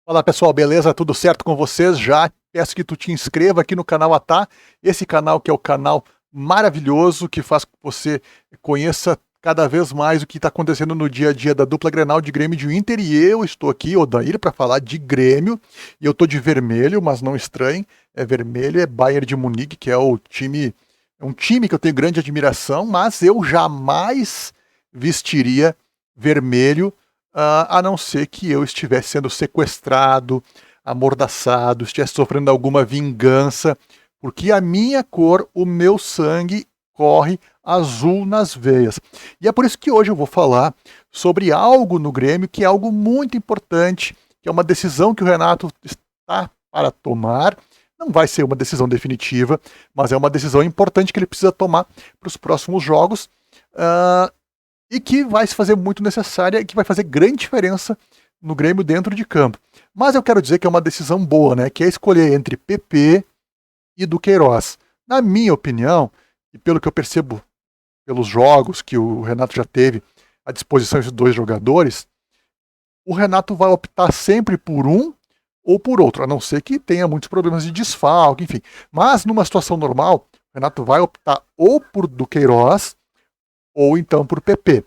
Fala pessoal, beleza? Tudo certo com vocês? Já peço que tu te inscreva aqui no canal Atá, esse canal que é o canal maravilhoso que faz com que você conheça cada vez mais o que está acontecendo no dia a dia da dupla Grenal de Grêmio e de Inter. E eu estou aqui, Odair, para falar de Grêmio. E eu tô de vermelho, mas não estranhe, é vermelho, é Bayern de Munique, que é o time, é um time que eu tenho grande admiração, mas eu jamais vestiria vermelho, a não ser que eu estivesse sendo sequestrado, amordaçado, estivesse sofrendo alguma vingança, porque a minha cor, o meu sangue corre azul nas veias. E é por isso que hoje eu vou falar sobre algo no Grêmio que é algo muito importante, que é uma decisão que o Renato está para tomar. Não vai ser uma decisão definitiva, mas é uma decisão importante que ele precisa tomar para os próximos jogos. E que vai se fazer muito necessária e que vai fazer grande diferença no Grêmio dentro de campo. Mas eu quero dizer que é uma decisão boa, né? Que é escolher entre PP e Duqueiroz. Na minha opinião, e pelo que eu percebo pelos jogos que o Renato já teve à disposição desses dois jogadores, o Renato vai optar sempre por um ou por outro, a não ser que tenha muitos problemas de desfalque, enfim. Mas numa situação normal, o Renato vai optar ou por Duqueiroz ou então por PP.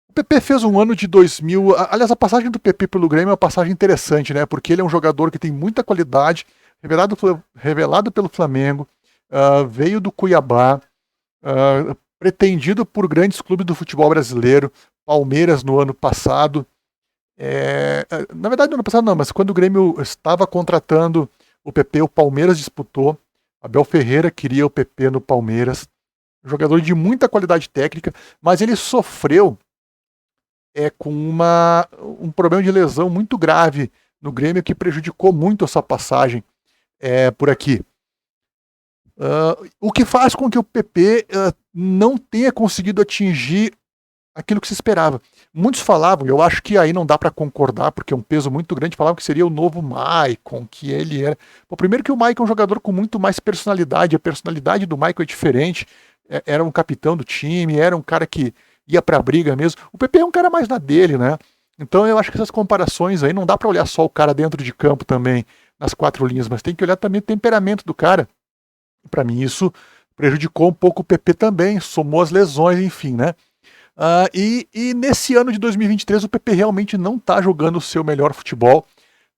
O PP fez um ano de 2000. Aliás, a passagem do PP pelo Grêmio é uma passagem interessante, né? Porque ele é um jogador que tem muita qualidade, revelado pelo Flamengo, veio do Cuiabá, pretendido por grandes clubes do futebol brasileiro, Palmeiras no ano passado. Na verdade, no ano passado não, mas quando o Grêmio estava contratando o PP, o Palmeiras disputou. Abel Ferreira queria o PP no Palmeiras. Jogador de muita qualidade técnica, mas ele sofreu com um problema de lesão muito grave no Grêmio que prejudicou muito essa passagem por aqui. O que faz com que o PP não tenha conseguido atingir aquilo que se esperava. Muitos falavam, eu acho que aí não dá para concordar, porque é um peso muito grande, falavam que seria o novo Maicon, que ele era. Primeiro que o Maicon é um jogador com muito mais personalidade, a personalidade do Maicon é diferente, era um capitão do time, era um cara que ia pra briga mesmo. O PP é um cara mais na dele, né? Então eu acho que essas comparações aí não dá para olhar só o cara dentro de campo também, nas quatro linhas, mas tem que olhar também o temperamento do cara. Para mim isso prejudicou um pouco o PP também, somou as lesões, enfim, né? E nesse ano de 2023 o PP realmente não tá jogando o seu melhor futebol.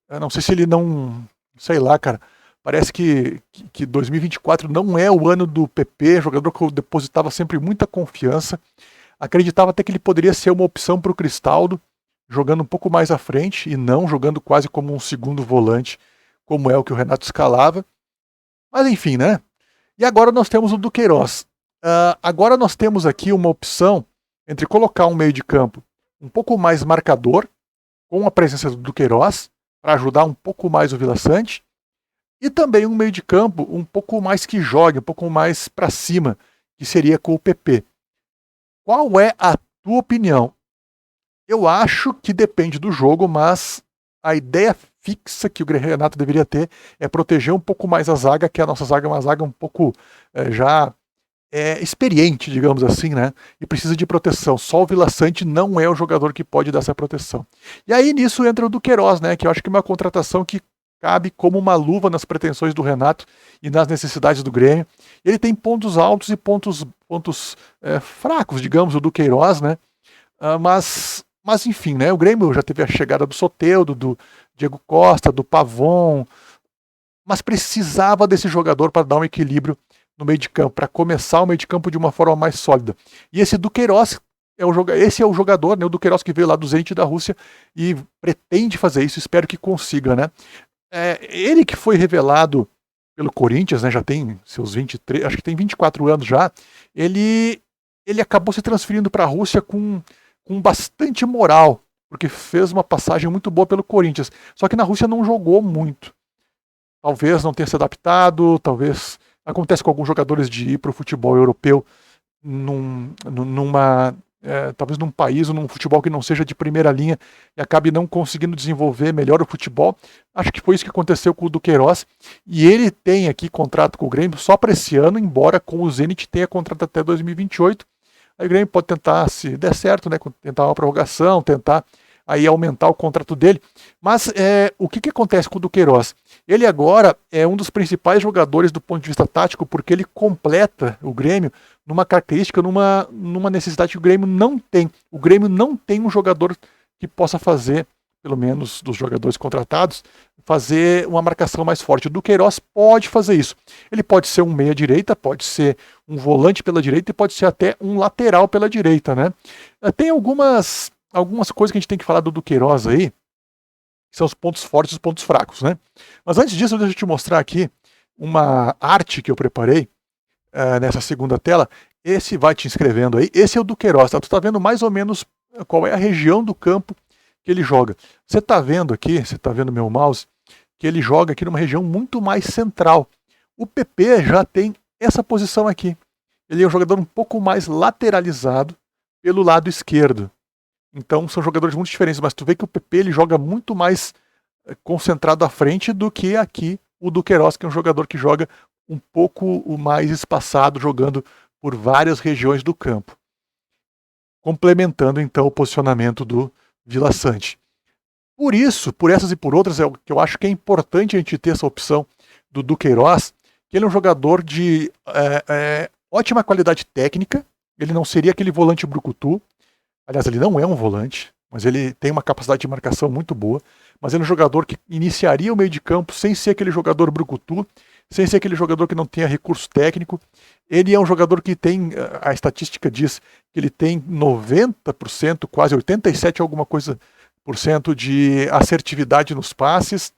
Eu não sei se ele não... Sei lá, cara. Parece que 2024 não é o ano do PP, jogador que eu depositava sempre muita confiança. Acreditava até que ele poderia ser uma opção para o Cristaldo, jogando um pouco mais à frente e não jogando quase como um segundo volante, como é o que o Renato escalava. Mas enfim, né? E agora nós temos o Duqueiroz. Agora nós temos aqui uma opção entre colocar um meio de campo um pouco mais marcador, com a presença do Duqueiroz, para ajudar um pouco mais o Vila Sante, e também um meio de campo um pouco mais que jogue, um pouco mais para cima, que seria com o PP. Qual é a tua opinião? Eu acho que depende do jogo, mas a ideia fixa que o Renato deveria ter é proteger um pouco mais a zaga, que a nossa zaga é uma zaga um pouco já experiente, digamos assim, né? E precisa de proteção. Só o Vila Sante não é o jogador que pode dar essa proteção. E aí nisso entra o Duqueiroz, né? Que eu acho que é uma contratação que cabe como uma luva nas pretensões do Renato e nas necessidades do Grêmio. Ele tem pontos altos e pontos fracos, digamos, o Duqueiroz, né? Mas enfim, né? O Grêmio já teve a chegada do Soteldo, do Diego Costa, do Pavon, mas precisava desse jogador para dar um equilíbrio no meio de campo, para começar o meio de campo de uma forma mais sólida. E esse Duqueiroz esse é o jogador, né? O Duqueiroz que veio lá do Zenit da Rússia e pretende fazer isso, espero que consiga, né? Ele que foi revelado pelo Corinthians, né, já tem seus 23, acho que tem 24 anos já, ele acabou se transferindo para a Rússia com bastante moral, porque fez uma passagem muito boa pelo Corinthians, só que na Rússia não jogou muito. Talvez não tenha se adaptado, talvez acontece com alguns jogadores de ir para o futebol europeu talvez num país ou num futebol que não seja de primeira linha e acabe não conseguindo desenvolver melhor o futebol. Acho que foi isso que aconteceu com o Duqueiroz. E ele tem aqui contrato com o Grêmio só para esse ano, embora com o Zenit tenha contrato até 2028. Aí o Grêmio pode tentar, se der certo, né, tentar uma prorrogação, tentar aí aumentar o contrato dele. Mas o que acontece com o Duqueiroz? Ele agora é um dos principais jogadores do ponto de vista tático, porque ele completa o Grêmio numa característica, numa necessidade que o Grêmio não tem. O Grêmio não tem um jogador que possa fazer, pelo menos dos jogadores contratados, fazer uma marcação mais forte. O Duqueiroz pode fazer isso. Ele pode ser um meia-direita, pode ser um volante pela direita e pode ser até um lateral pela direita, né? Tem algumas coisas que a gente tem que falar do Duqueiroz aí, que são os pontos fortes e os pontos fracos, né? Mas antes disso, deixa eu te mostrar aqui uma arte que eu preparei nessa segunda tela. Esse vai te inscrevendo aí. Esse é o Duqueiroz, tá? Tu tá vendo mais ou menos qual é a região do campo que ele joga. Você está vendo aqui, você está vendo meu mouse, que ele joga aqui numa região muito mais central. O PP já tem essa posição aqui. Ele é um jogador um pouco mais lateralizado pelo lado esquerdo. Então são jogadores muito diferentes, mas tu vê que o PP ele joga muito mais concentrado à frente do que aqui o Duqueiroz, que é um jogador que joga um pouco mais espaçado, jogando por várias regiões do campo. Complementando então o posicionamento do Vila Sante. Por isso, por essas e por outras, que eu acho que é importante a gente ter essa opção do Duqueiroz, que ele é um jogador de ótima qualidade técnica, ele não seria aquele volante brucutu, aliás, ele não é um volante, mas ele tem uma capacidade de marcação muito boa, mas ele é um jogador que iniciaria o meio de campo sem ser aquele jogador brucutu, sem ser aquele jogador que não tenha recurso técnico. Ele é um jogador que tem, a estatística diz que ele tem 90%, quase 87% alguma coisa por cento de assertividade nos passes.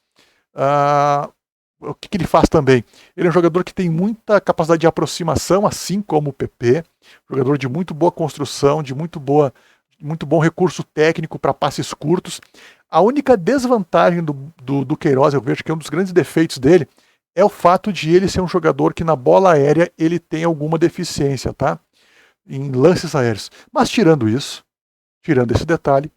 O que ele faz também? Ele é um jogador que tem muita capacidade de aproximação, assim como o PP, jogador de muito boa construção, de muito bom recurso técnico para passes curtos. A única desvantagem do Duqueiroz, eu vejo que é um dos grandes defeitos dele, é o fato de ele ser um jogador que na bola aérea ele tem alguma deficiência, tá? Em lances aéreos. Mas tirando isso, tirando esse detalhe,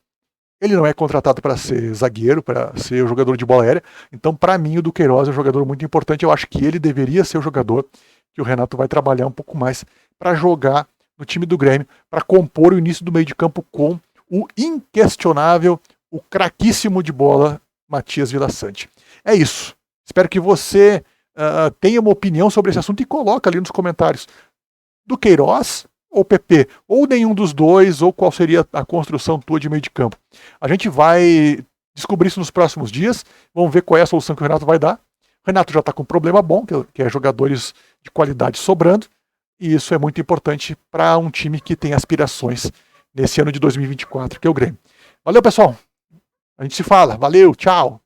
ele não é contratado para ser zagueiro, para ser o jogador de bola aérea. Então, para mim, o Duqueiroz é um jogador muito importante. Eu acho que ele deveria ser o jogador que o Renato vai trabalhar um pouco mais para jogar no time do Grêmio, para compor o início do meio de campo com o inquestionável, o craquíssimo de bola, Matias Vila Sante. É isso. Espero que você tenha uma opinião sobre esse assunto e coloca ali nos comentários. Duqueiroz ou PP? Ou nenhum dos dois, ou qual seria a construção tua de meio de campo? A gente vai descobrir isso nos próximos dias. Vamos ver qual é a solução que o Renato vai dar. O Renato já está com um problema bom, que é jogadores de qualidade sobrando. E isso é muito importante para um time que tem aspirações nesse ano de 2024, que é o Grêmio. Valeu, pessoal! A gente se fala. Valeu, tchau!